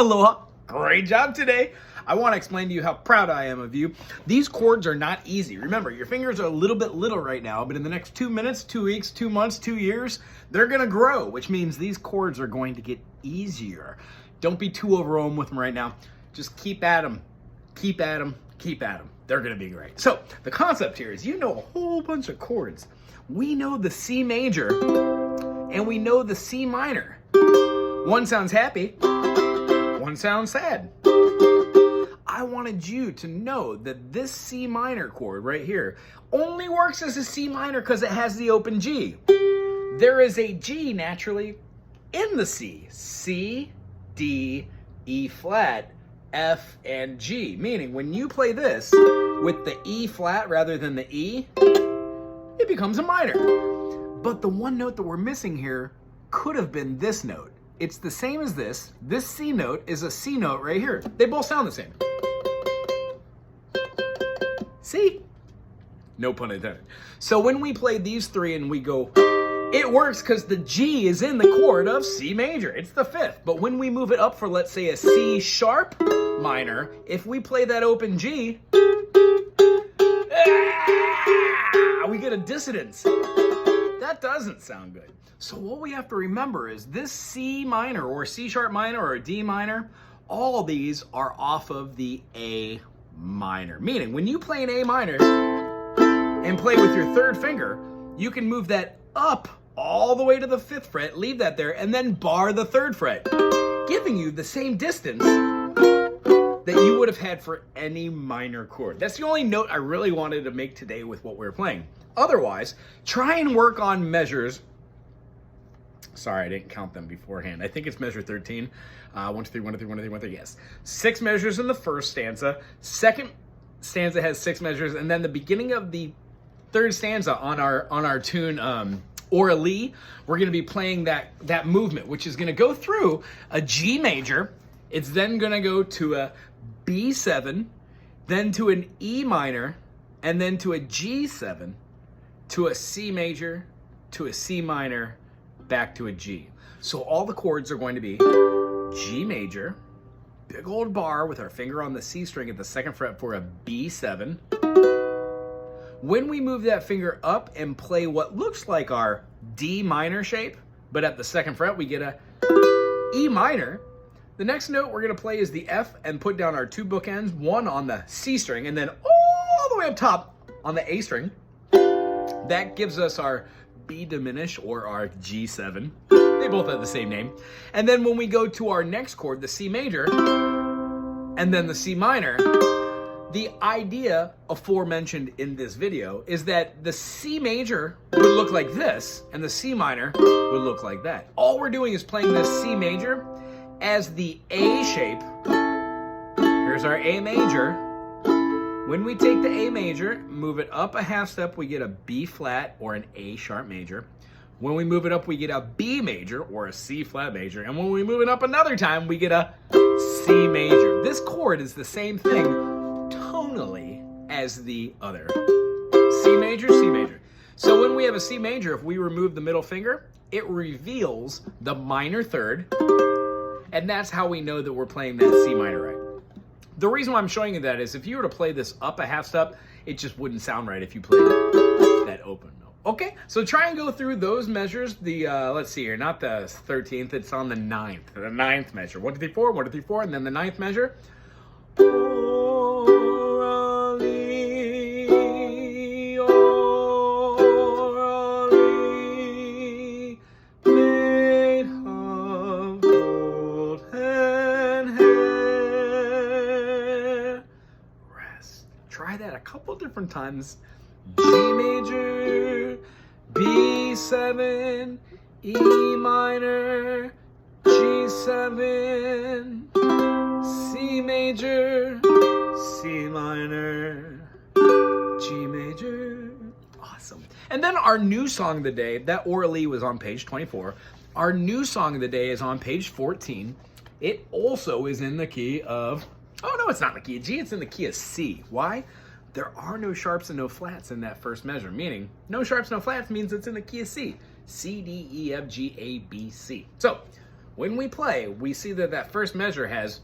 Aloha. Great job today. I want to explain to you how proud I am of you. These chords are not easy. Remember, your fingers are a little bit little right now, but in the next 2 minutes, 2 weeks, 2 months, 2 years, they're going to grow, which means these chords are going to get easier. Don't be too overwhelmed with them right now. Just keep at them. Keep at them. Keep at them. They're going to be great. So the concept here is you know a whole bunch of chords. We know the C major and we know the C minor. One sounds happy, one sounds sad. I wanted you to know that this C minor chord right here only works as a C minor because it has the open G. There is a G naturally in the C. C, D, E flat, F, and G. Meaning when you play this with the E flat rather than the E, it becomes a minor. But the one note that we're missing here could have been this note. It's the same as this. This C note is a C note right here. They both sound the same. See? No pun intended. So when we play these three and we go, it works because the G is in the chord of C major. It's the fifth. But when we move it up for, let's say, a C sharp minor, if we play that open G, we get a dissonance. That doesn't sound good. So what we have to remember is this C minor or C sharp minor or D minor, all these are off of the A minor. Meaning when you play an A minor and play with your third finger, you can move that up all the way to the fifth fret, leave that there, and then bar the third fret, giving you the same distance that you would have had for any minor chord. That's the only note I really wanted to make today with what we're playing. Otherwise, try and work on measures. Sorry, I didn't count them beforehand. I think it's measure 13. 1, 2, 3, 1, 2, 3, 1, 2, 3, 1, 2, 3, yes. 6 measures in the first stanza. Second stanza has 6 measures, and then the beginning of the third stanza on our tune, Aliya, we're going to be playing that movement, which is going to go through a G major. It's then going to go to a B7, then to an E minor, and then to a G7, to a C major, to a C minor, back to a G. So all the chords are going to be G major, big old bar with our finger on the C string at the 2nd fret for a B7. When we move that finger up and play what looks like our D minor shape, but at the 2nd fret we get a E minor. The next note we're going to play is the F and put down our 2 bookends, one on the C string and then all the way up top on the A string. That gives us our B diminished or our G7. They both have the same name. And then when we go to our next chord, the C major, and then the C minor, the idea aforementioned in this video is that the C major would look like this and the C minor would look like that. All we're doing is playing this C major as the A shape. Here's our A major. When we take the A major, move it up a half step, we get a B flat or an A sharp major. When we move it up, we get a B major or a C flat major. And when we move it up another time, we get a C major. This chord is the same thing tonally as the other. C major, C major. So when we have a C major, if we remove the middle finger, it reveals the minor third. And that's how we know that we're playing that C minor right. The reason why I'm showing you that is if you were to play this up a half step, it just wouldn't sound right if you played that open note. Okay, so try and go through those measures. The, let's see here, not the 13th, it's on the 9th. The 9th measure. 1, 2, 3, 4, 1, 2, 3, 4, and then the 9th measure. Try that a couple different times. G major, B7, E minor, G7, C major, C minor, G major. Awesome. And then our new song of the day, that Aliya was on page 24. Our new song of the day is on page 14. It also is in the key of, oh no, it's not in the key of G, it's in the key of C. Why? There are no sharps and no flats in that first measure, meaning no sharps, no flats means it's in the key of C. C, D, E, F, G, A, B, C. So when we play, we see that that first measure has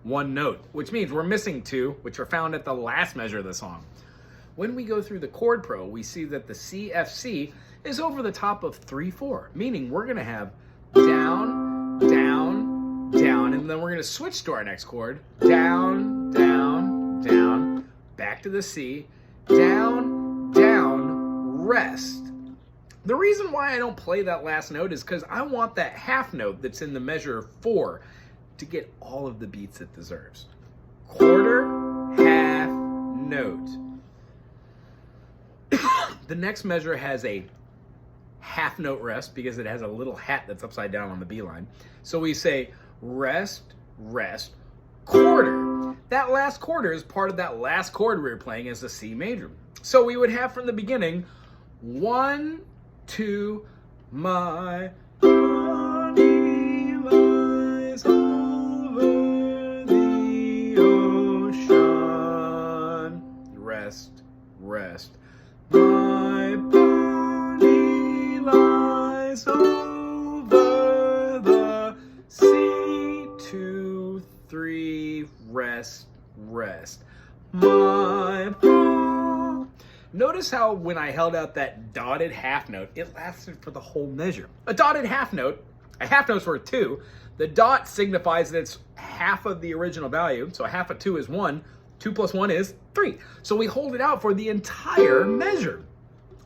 one note, which means we're missing two, which are found at the last measure of the song. When we go through the chord pro, we see that the CFC is over the top of 3/4, meaning we're gonna have down, down, down, and then we're gonna switch to our next chord, down, down, down, back to the C, down, down, rest. The reason why I don't play that last note is because I want that half note that's in the measure 4 to get all of the beats it deserves. Quarter, half, note. The next measure has a half note rest because it has a little hat that's upside down on the B line. So we say rest, rest, quarter. That last quarter is part of that last chord we were playing as the C major. So we would have from the beginning 1, 2, my body lies over the ocean. Rest, rest. My body lies over the sea. 2, 3, rest, rest. My body. Notice how when I held out that dotted half note, it lasted for the whole measure. A dotted half note, a half note's worth 2. The dot signifies that it's half of the original value. So half of 2 is 1. 2 plus 1 is 3. So we hold it out for the entire measure.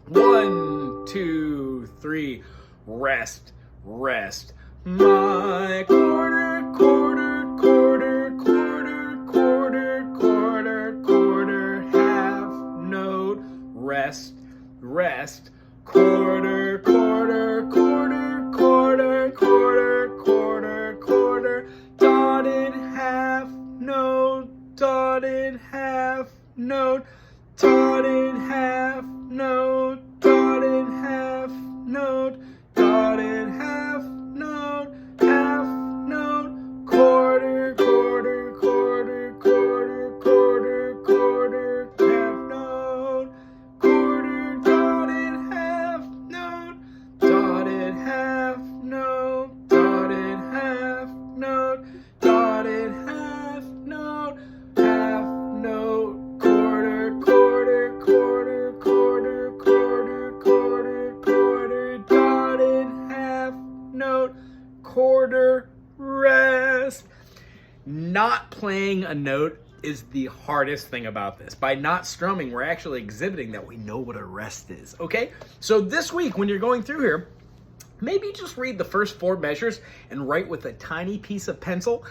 1, 2, 3, rest, rest. My quarter, quarter, quarter, quarter, quarter, quarter, quarter, half note, rest, rest, quarter, quarter, quarter, quarter, quarter, quarter, quarter, dotted half note, dotted half note, dotted half note, dotted half note, dotted half note, half note, quarter, quarter, quarter, quarter, quarter, quarter, half note, quarter, dotted half note, dotted half note, dotted half note, dotted half note, half note, quarter, quarter, quarter, quarter, quarter, quarter, quarter, dotted half note, quarter, rest. Not playing a note is the hardest thing about this. By not strumming, we're actually exhibiting that we know what a rest is, okay? So this week, when you're going through here, maybe just read the first 4 measures and write with a tiny piece of pencil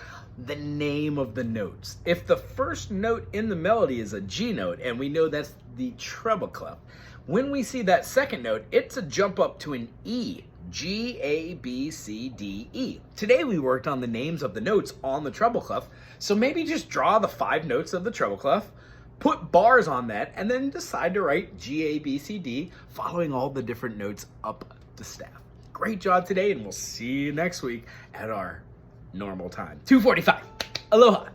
the name of the notes. If the first note in the melody is a G note, and we know that's the treble clef, when we see that second note, it's a jump up to an E. G, A, B, C, D, E. Today we worked on the names of the notes on the treble clef, so maybe just draw the 5 notes of the treble clef, put bars on that, and then decide to write G, A, B, C, D, following all the different notes up the staff. Great job today, and we'll see you next week at our normal time, 2:45. Aloha.